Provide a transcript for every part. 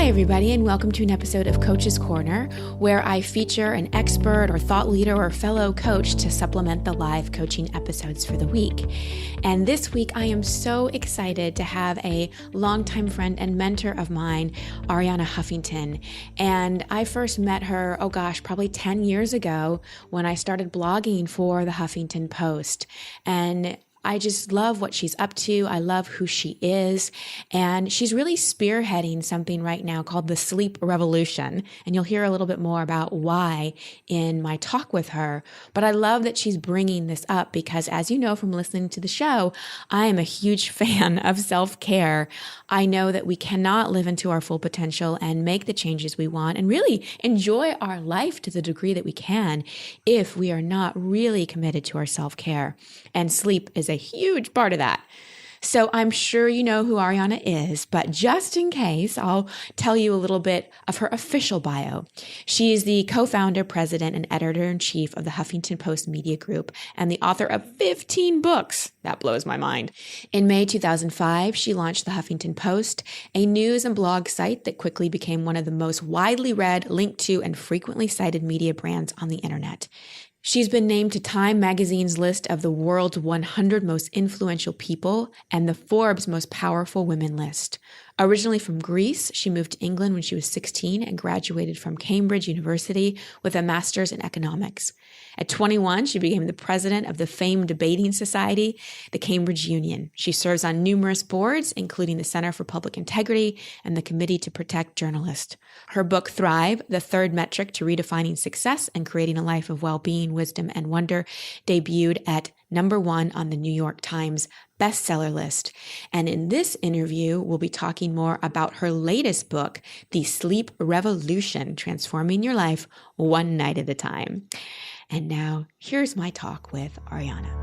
Hi, everybody, and welcome to an episode of Coach's Corner, where I feature an expert or thought leader or fellow coach to supplement the live coaching episodes for the week. And this week, I am so excited to have a longtime friend and mentor of mine, Arianna Huffington. And I first met her, probably 10 years ago when I started blogging for the Huffington Post. And I just love what she's up to. I love who she is. And she's really spearheading something right now called the sleep revolution. And you'll hear a little bit more about why in my talk with her. But I love that she's bringing this up because, as you know from listening to the show, I am a huge fan of self-care. I know that we cannot live into our full potential and make the changes we want and really enjoy our life to the degree that we can if we are not really committed to our self-care. And sleep is a huge part of that. So I'm sure you know who Arianna is, but just in case, I'll tell you a little bit of her official bio. She is the co-founder, president, and editor-in-chief of the Huffington Post Media Group and the author of 15 books. That blows my mind. In May 2005, she launched the Huffington Post, a news and blog site that quickly became one of the most widely read, linked to, and frequently cited media brands on the internet. She's been named to Time magazine's list of the world's 100 most influential people and the Forbes Most Powerful Women list. Originally from Greece, she moved to England when she was 16 and graduated from Cambridge University with a master's in economics. At 21, she became the president of the famed debating society, the Cambridge Union. She serves on numerous boards, including the Center for Public Integrity and the Committee to Protect Journalists. Her book, Thrive, The Third Metric to Redefining Success and Creating a Life of Well-Being, Wisdom, and Wonder, debuted at #1 on the New York Times bestseller list. And in this interview, we'll be talking more about her latest book, The Sleep Revolution, Transforming Your Life One Night at a Time. And now, here's my talk with Arianna.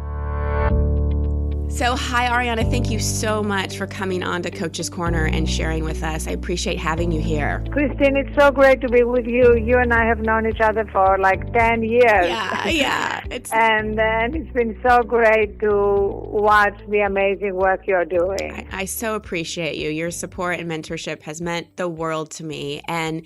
So, hi, Arianna. Thank you so much for coming on to Coach's Corner and sharing with us. I appreciate having you here. Christine, it's so great to be with you. You and I have known each other for like 10 years. Yeah. And it's been so great to watch the amazing work you're doing. I so appreciate you. Your support and mentorship has meant the world to me. And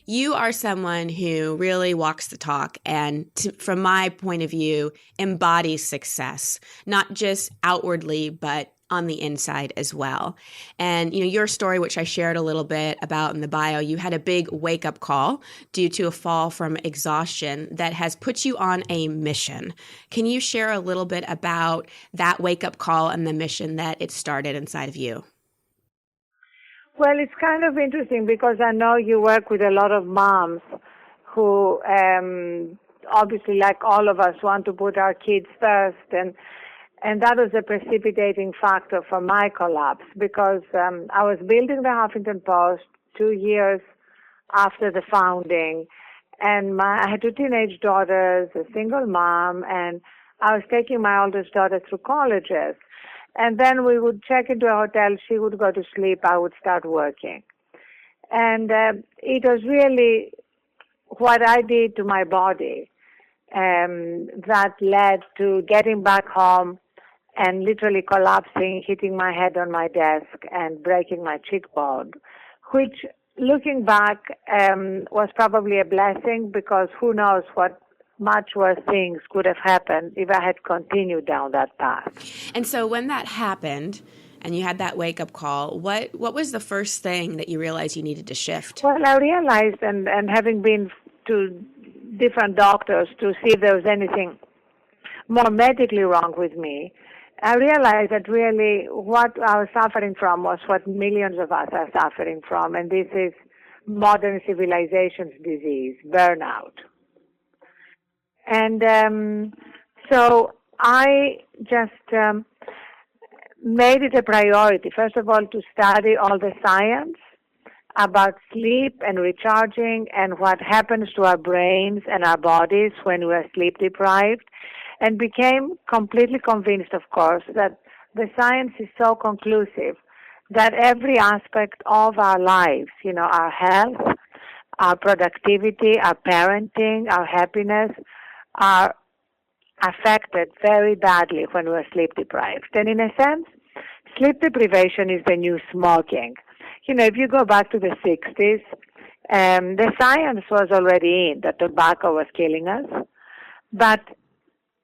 you are someone who really walks the talk and, from my point of view, embodies success, not just outwardly, but on the inside as well. And, your story, which I shared a little bit about in the bio, you had a big wake-up call due to a fall from exhaustion that has put you on a mission. Can you share a little bit about that wake-up call and the mission that it started inside of you? Well, it's kind of interesting because I know you work with a lot of moms who obviously, like all of us, want to put our kids first. And that was a precipitating factor for my collapse because I was building the Huffington Post 2 years after the founding. And I had 2 teenage daughters, a single mom, and I was taking my oldest daughter through colleges. And then we would check into a hotel, she would go to sleep, I would start working. And it was really what I did to my body that led to getting back home and literally collapsing, hitting my head on my desk and breaking my cheekbone, which, looking back, was probably a blessing because who knows what much worse things could have happened if I had continued down that path. And so when that happened and you had that wake-up call, what was the first thing that you realized you needed to shift? Well, I realized, and having been to different doctors to see if there was anything more medically wrong with me, I realized that really what I was suffering from was what millions of us are suffering from, and this is modern civilization's disease, burnout. And so I just made it a priority, first of all, to study all the science about sleep and recharging and what happens to our brains and our bodies when we are sleep deprived, and became completely convinced, of course, that the science is so conclusive that every aspect of our lives, our health, our productivity, our parenting, our happiness, are affected very badly when we're sleep deprived. And in a sense, sleep deprivation is the new smoking. if you go back to the 60s, the science was already in that tobacco was killing us, but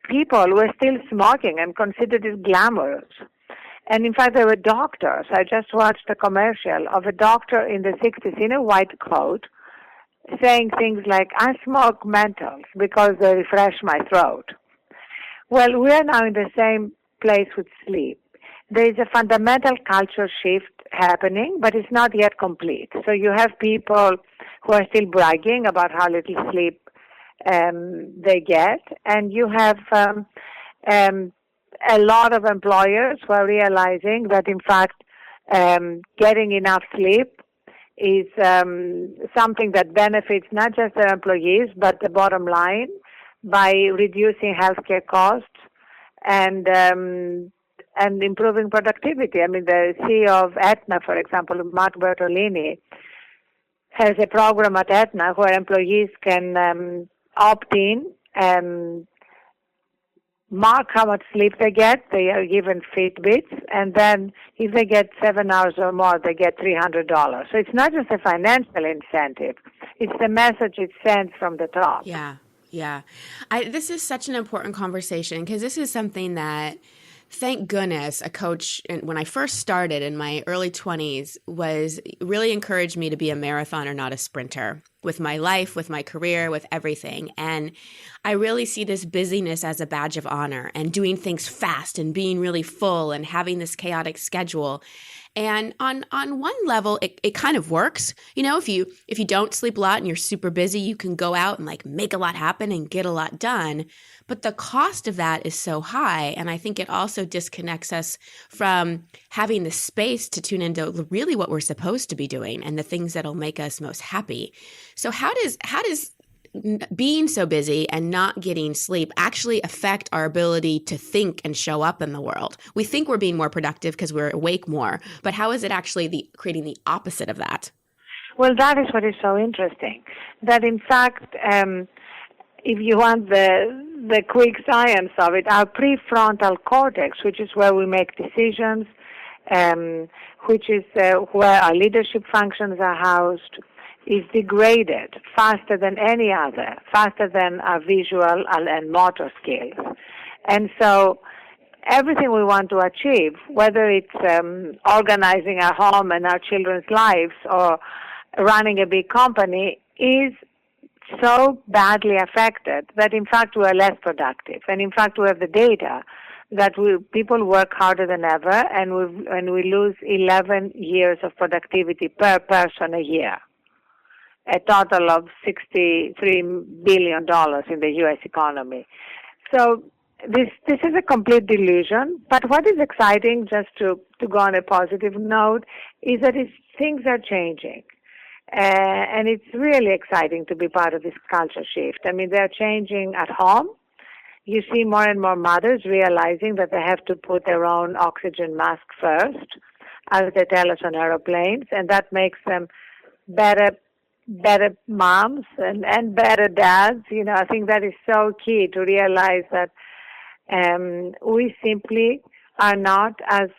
people were still smoking and considered it glamorous. And in fact, there were doctors. I just watched a commercial of a doctor in the 60s in a white coat saying things like, I smoke menthols because they refresh my throat. Well, we are now in the same place with sleep. There is a fundamental culture shift happening, but it's not yet complete. So you have people who are still bragging about how little sleep they get, and you have a lot of employers who are realizing that, in fact, getting enough sleep is something that benefits not just their employees, but the bottom line by reducing healthcare costs and improving productivity. I mean, the CEO of Aetna, for example, Mark Bertolini, has a program at Aetna where employees can opt in and mark how much sleep they get. They are given Fitbits, and then if they get 7 hours or more, they get $300. So it's not just a financial incentive. It's the message it sends from the top. Yeah, yeah. This is such an important conversation because this is something that, thank goodness, a coach, when I first started in my early 20s, was really encouraged me to be a marathoner, not a sprinter, with my life, with my career, with everything. And I really see this busyness as a badge of honor and doing things fast and being really full and having this chaotic schedule. And on one level, it kind of works. If you don't sleep a lot and you're super busy, you can go out and make a lot happen and get a lot done. But the cost of that is so high. And I think it also disconnects us from having the space to tune into really what we're supposed to be doing and the things that'll make us most happy. So how does being so busy and not getting sleep actually affect our ability to think and show up in the world? We think we're being more productive because we're awake more, but how is it actually creating the opposite of that? Well, that is what is so interesting. That in fact, if you want the quick science of it, our prefrontal cortex, which is where we make decisions, which is where our leadership functions are housed, is degraded faster than any other, faster than our visual and motor skills. And so everything we want to achieve, whether it's organizing our home and our children's lives or running a big company, is so badly affected that in fact we are less productive. And in fact we have the data that people work harder than ever, and we lose 11 years of productivity per person a year. A total of $63 billion in the U.S. economy. So this is a complete delusion. But what is exciting, just to go on a positive note, is that things are changing. And it's really exciting to be part of this culture shift. I mean, they're changing at home. You see more and more mothers realizing that they have to put their own oxygen mask first, as they tell us on aeroplanes, and that makes them better moms and better dads. I think that is so key to realize that we simply are not as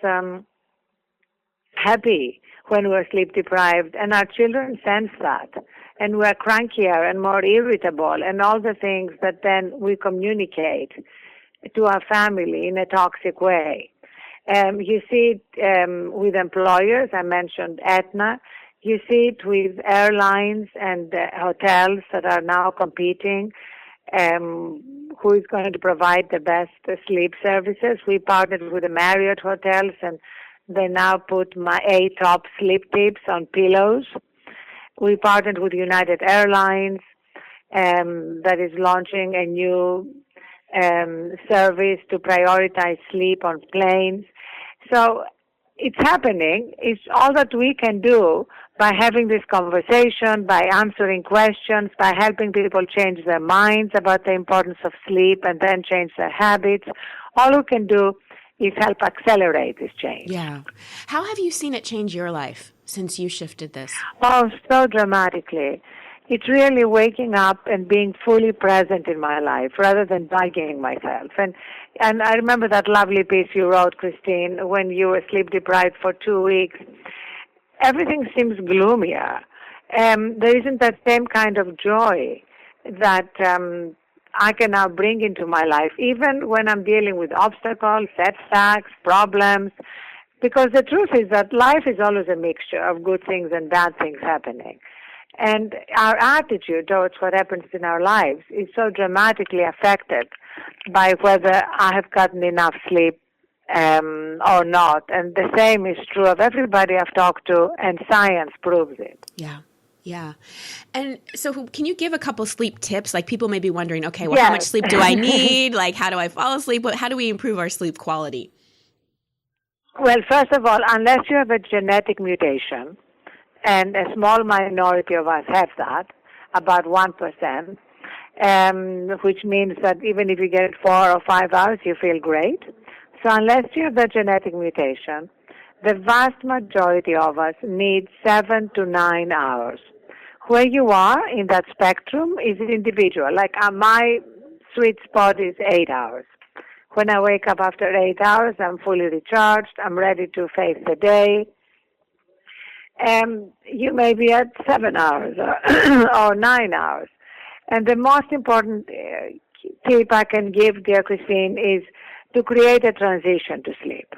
happy when we're sleep deprived, and our children sense that, and we're crankier and more irritable, and all the things that then we communicate to our family in a toxic way. You see it with employers. I mentioned Aetna. You see it with airlines and hotels that are now competing. Who is going to provide the best sleep services? We partnered with the Marriott hotels, and they now put my 8 top sleep tips on pillows. We partnered with United Airlines that is launching a new service to prioritize sleep on planes. So it's happening. It's all that we can do by having this conversation, by answering questions, by helping people change their minds about the importance of sleep and then change their habits. All we can do is help accelerate this change. Yeah. How have you seen it change your life since you shifted this? Oh, so dramatically. It's really waking up and being fully present in my life rather than bugging myself. And I remember that lovely piece you wrote, Christine, when you were sleep deprived for 2 weeks. everything seems gloomier. There isn't that same kind of joy that I can now bring into my life, even when I'm dealing with obstacles, setbacks, problems, because the truth is that life is always a mixture of good things and bad things happening. And our attitude towards what happens in our lives is so dramatically affected by whether I have gotten enough sleep or not. And the same is true of everybody I've talked to, and science proves it. Yeah. Yeah. And so can you give a couple sleep tips? Like people may be wondering, okay, well, Yes. how much sleep do I need? Like, how do I fall asleep? How do we improve our sleep quality? Well, first of all, unless you have a genetic mutation, and a small minority of us have that, about 1%, which means that even if you get 4 or 5 hours, you feel great. So unless you have that genetic mutation, the vast majority of us need 7 to 9 hours. Where you are in that spectrum is individual. Like my sweet spot is 8 hours. When I wake up after 8 hours, I'm fully recharged. I'm ready to face the day. You may be at 7 hours or 9 hours. And the most important tip I can give, dear Christine, is to create a transition to sleep.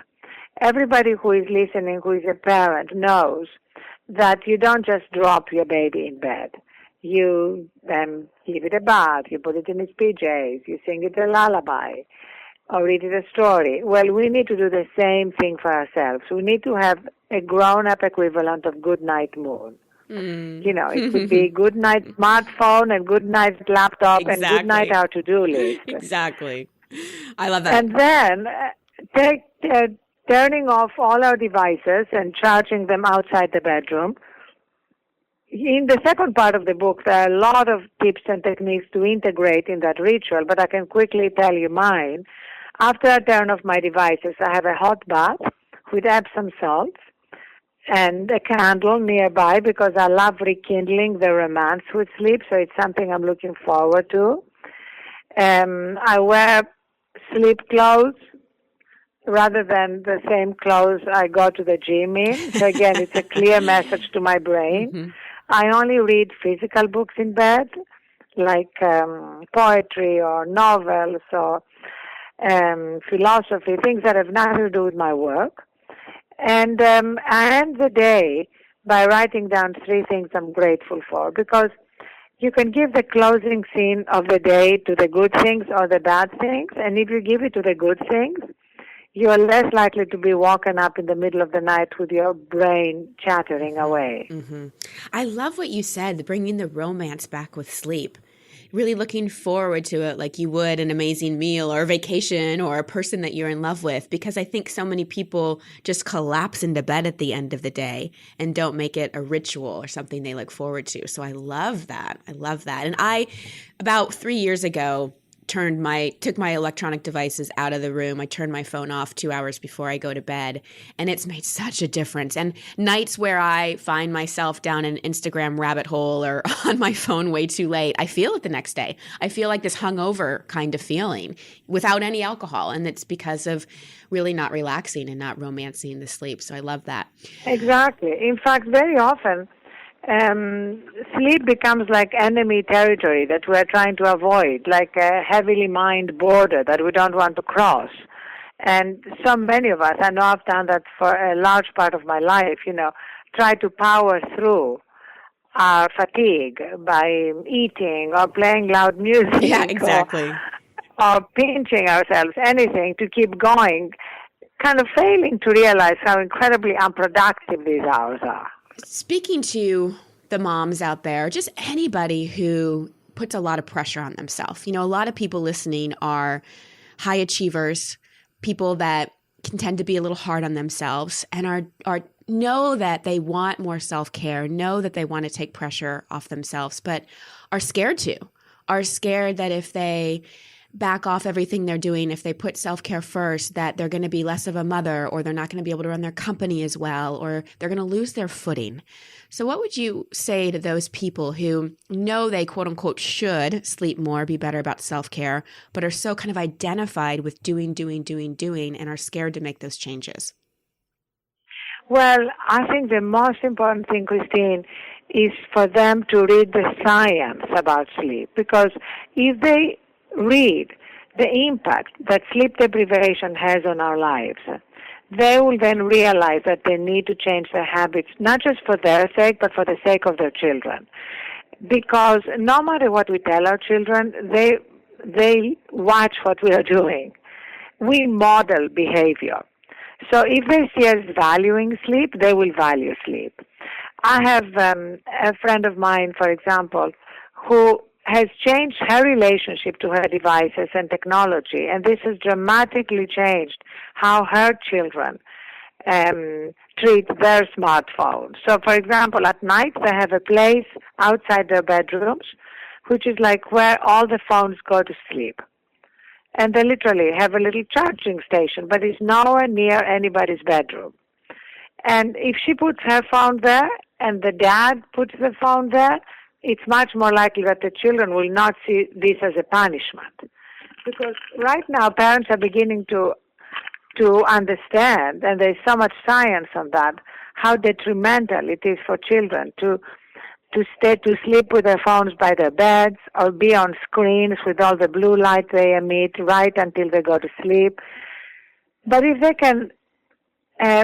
Everybody who is listening, who is a parent, knows that you don't just drop your baby in bed. You give it a bath, you put it in its PJs, you sing it a lullaby, or read it a story. Well, we need to do the same thing for ourselves. We need to have a grown-up equivalent of good night moon. You know, it could be good night smartphone and good night laptop and good night our to-do list. Exactly. I love that. And then turning off all our devices and charging them outside the bedroom. In the second part of the book, there are a lot of tips and techniques to integrate in that ritual, but I can quickly tell you mine. After I turn off my devices, I have a hot bath with Epsom salts and a candle nearby because I love rekindling the romance with sleep, so it's something I'm looking forward to. I wear sleep clothes rather than the same clothes I go to the gym in. So again, it's a clear message to my brain. Mm-hmm. I only read physical books in bed, like poetry or novels or philosophy, things that have nothing to do with my work. And I end the day by writing down 3 things I'm grateful for, because you can give the closing scene of the day to the good things or the bad things, and if you give it to the good things, you are less likely to be woken up in the middle of the night with your brain chattering away. Mm-hmm. I love what you said, bringing the romance back with sleep. Really looking forward to it like you would an amazing meal or a vacation or a person that you're in love with, because I think so many people just collapse into bed at the end of the day and don't make it a ritual or something they look forward to. So I love that. I love that. And I, about 3 years ago, took my electronic devices out of the room. I turned my phone off 2 hours before I go to bed, and it's made such a difference. And nights where I find myself down an Instagram rabbit hole or on my phone way too late, I feel it the next day. I feel like this hungover kind of feeling without any alcohol, and it's because of really not relaxing and not romancing the sleep. So I love that. Exactly. In fact, very often, sleep becomes like enemy territory that we're trying to avoid, like a heavily mined border that we don't want to cross. And so many of us, I know I've done that for a large part of my life, try to power through our fatigue by eating or playing loud music. Yeah, exactly. Or pinching ourselves, anything to keep going, kind of failing to realize how incredibly unproductive these hours are. Speaking to the moms out there, just anybody who puts a lot of pressure on themselves. A lot of people listening are high achievers, people that can tend to be a little hard on themselves and are know that they want more self-care, know that they want to take pressure off themselves, but are scared that if they back off everything they're doing, if they put self-care first, that they're going to be less of a mother, or they're not going to be able to run their company as well, or they're going to lose their footing. So what would you say to those people who know they quote unquote should sleep more, be better about self-care, but are so kind of identified with doing, and are scared to make those changes? Well, I think the most important thing, Christine, is for them to read the science about sleep. Because if they read the impact that sleep deprivation has on our lives, they will then realize that they need to change their habits, not just for their sake, but for the sake of their children. Because no matter what we tell our children, they watch what we are doing. We model behavior. So if they see us valuing sleep, they will value sleep. I have a friend of mine, for example, who has changed her relationship to her devices and technology, and this has dramatically changed how her children treat their smartphones. So, for example, at night they have a place outside their bedrooms, which is like where all the phones go to sleep. And they literally have a little charging station, but it's nowhere near anybody's bedroom. And if she puts her phone there and the dad puts the phone there, it's much more likely that the children will not see this as a punishment. Because right now parents are beginning to understand, and there's so much science on that, how detrimental it is for children to sleep with their phones by their beds or be on screens with all the blue light they emit right until they go to sleep. But if they can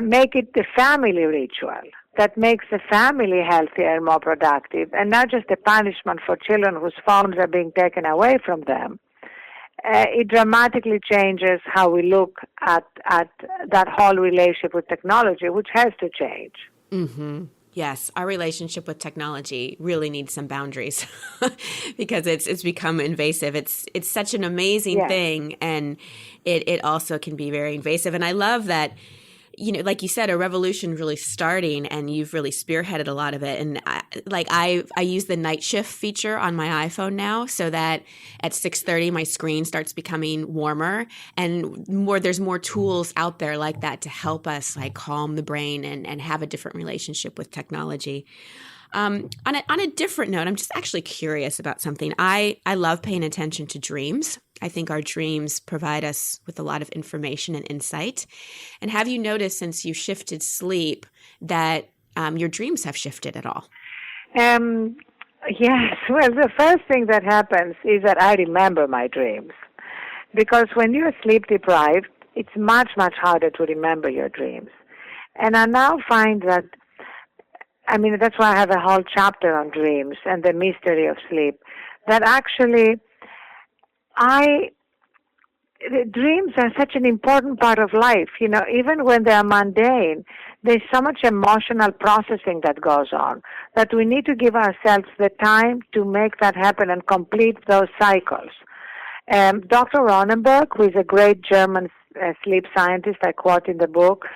make it the family ritual that makes the family healthier and more productive, and not just a punishment for children whose phones are being taken away from them, it dramatically changes how we look at that whole relationship with technology, which has to change. Mm-hmm. Yes, our relationship with technology really needs some boundaries because it's become invasive. It's such an amazing thing, and it also can be very invasive. And I love that, like you said, a revolution really starting, and you've really spearheaded a lot of it. And I use the night shift feature on my iPhone now, so that at 6:30 my screen starts becoming warmer, and there's more tools out there like that to help us calm the brain and have a different relationship with technology. On a different note, I'm just actually curious about something. I love paying attention to dreams. I think our dreams provide us with a lot of information and insight. And have you noticed since you shifted sleep that your dreams have shifted at all? Yes. Well, the first thing that happens is that I remember my dreams. Because when you're sleep deprived, it's much, much harder to remember your dreams. And I now find that, that's why I have a whole chapter on dreams and the mystery of sleep, that actually dreams are such an important part of life. Even when they are mundane, there's so much emotional processing that goes on that we need to give ourselves the time to make that happen and complete those cycles. Dr. Ronenberg, who is a great German sleep scientist, I quote in the book,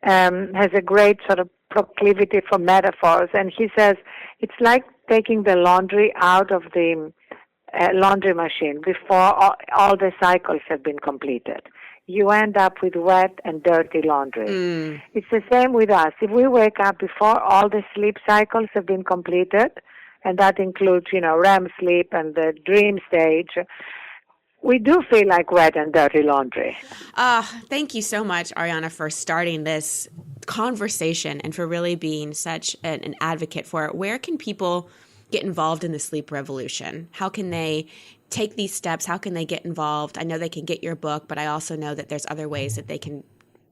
has a great sort of proclivity for metaphors, and he says it's like taking the laundry out of the laundry machine before all the cycles have been completed. You end up with wet and dirty laundry. It's the same with us. If we wake up before all the sleep cycles have been completed, and that includes, REM sleep and the dream stage, we do feel like wet and dirty laundry. Thank you so much, Arianna, for starting this conversation and for really being such an advocate for it. Where can people get involved in the sleep revolution? How can they take these steps? How can they get involved? I know they can get your book, but I also know that there's other ways that they can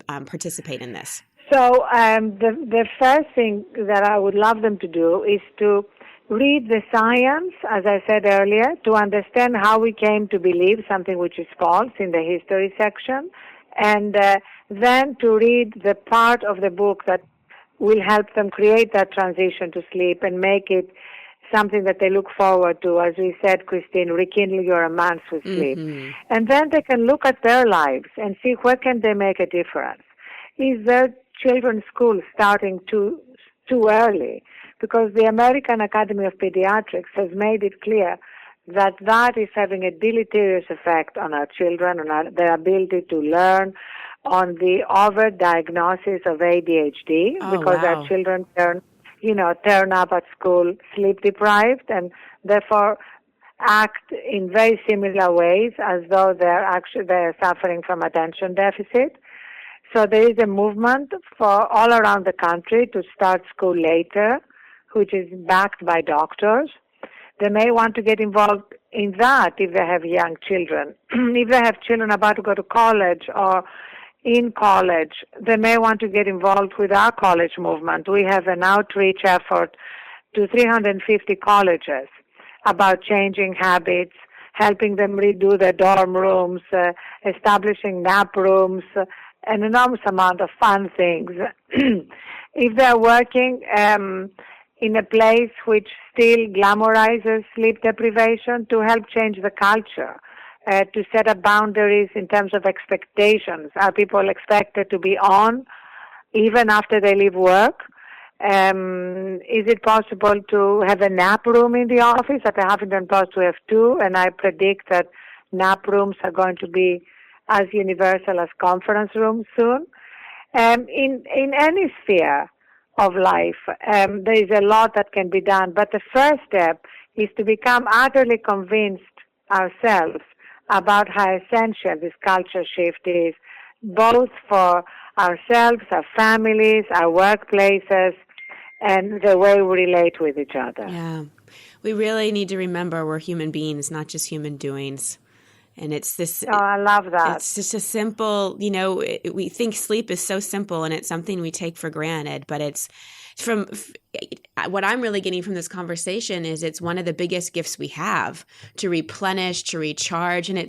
participate in this. So the first thing that I would love them to do is to read the science, as I said earlier, to understand how we came to believe something which is false in the history section, and then to read the part of the book that will help them create that transition to sleep and make it something that they look forward to. As we said, Christine, rekindle your romance with sleep. Mm-hmm. And then they can look at their lives and see where can they make a difference. Is their children's school starting too early? Because the American Academy of Pediatrics has made it clear that is having a deleterious effect on our children, on their ability to learn, on the overdiagnosis of ADHD, because our children turn up at school sleep deprived and therefore act in very similar ways as though they're suffering from attention deficit. So there is a movement for all around the country to start school later, which is backed by doctors. They may want to get involved in that if they have young children. If they have children about to go to college or in college, they may want to get involved with our college movement. We have an outreach effort to 350 colleges about changing habits, helping them redo their dorm rooms, establishing nap rooms, an enormous amount of fun things. If they're working in a place which still glamorizes sleep deprivation, to help change the culture, to set up boundaries in terms of expectations. Are people expected to be on even after they leave work? Is it possible to have a nap room in the office? At the Huffington Post we have two, and I predict that nap rooms are going to be as universal as conference rooms soon. In any sphere of life, there is a lot that can be done, but the first step is to become utterly convinced ourselves about how essential this culture shift is, both for ourselves, our families, our workplaces, and the way we relate with each other. Yeah. We really need to remember we're human beings, not just human doings. And it's this. Oh, I love that. It's just a simple, we think sleep is so simple and it's something we take for granted, but it's what I'm really getting from this conversation is it's one of the biggest gifts we have to replenish, to recharge. And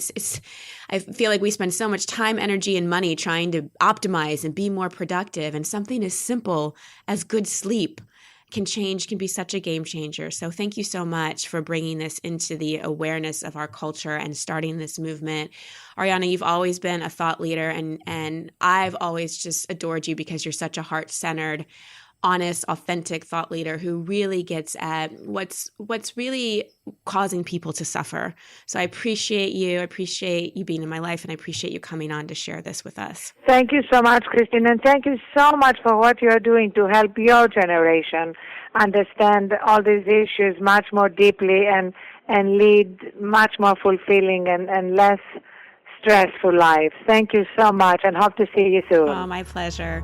I feel like we spend so much time, energy, and money trying to optimize and be more productive. And something as simple as good sleep can be such a game changer. So thank you so much for bringing this into the awareness of our culture and starting this movement. Arianna, you've always been a thought leader, and I've always just adored you because you're such a heart-centered, honest, authentic thought leader who really gets at what's really causing people to suffer. So I appreciate you being in my life, and I appreciate you coming on to share this with us. Thank you so much, Christine, and thank you so much for what you're doing to help your generation understand all these issues much more deeply and lead much more fulfilling and less stressful lives. Thank you so much, and hope to see you soon. Oh, my pleasure.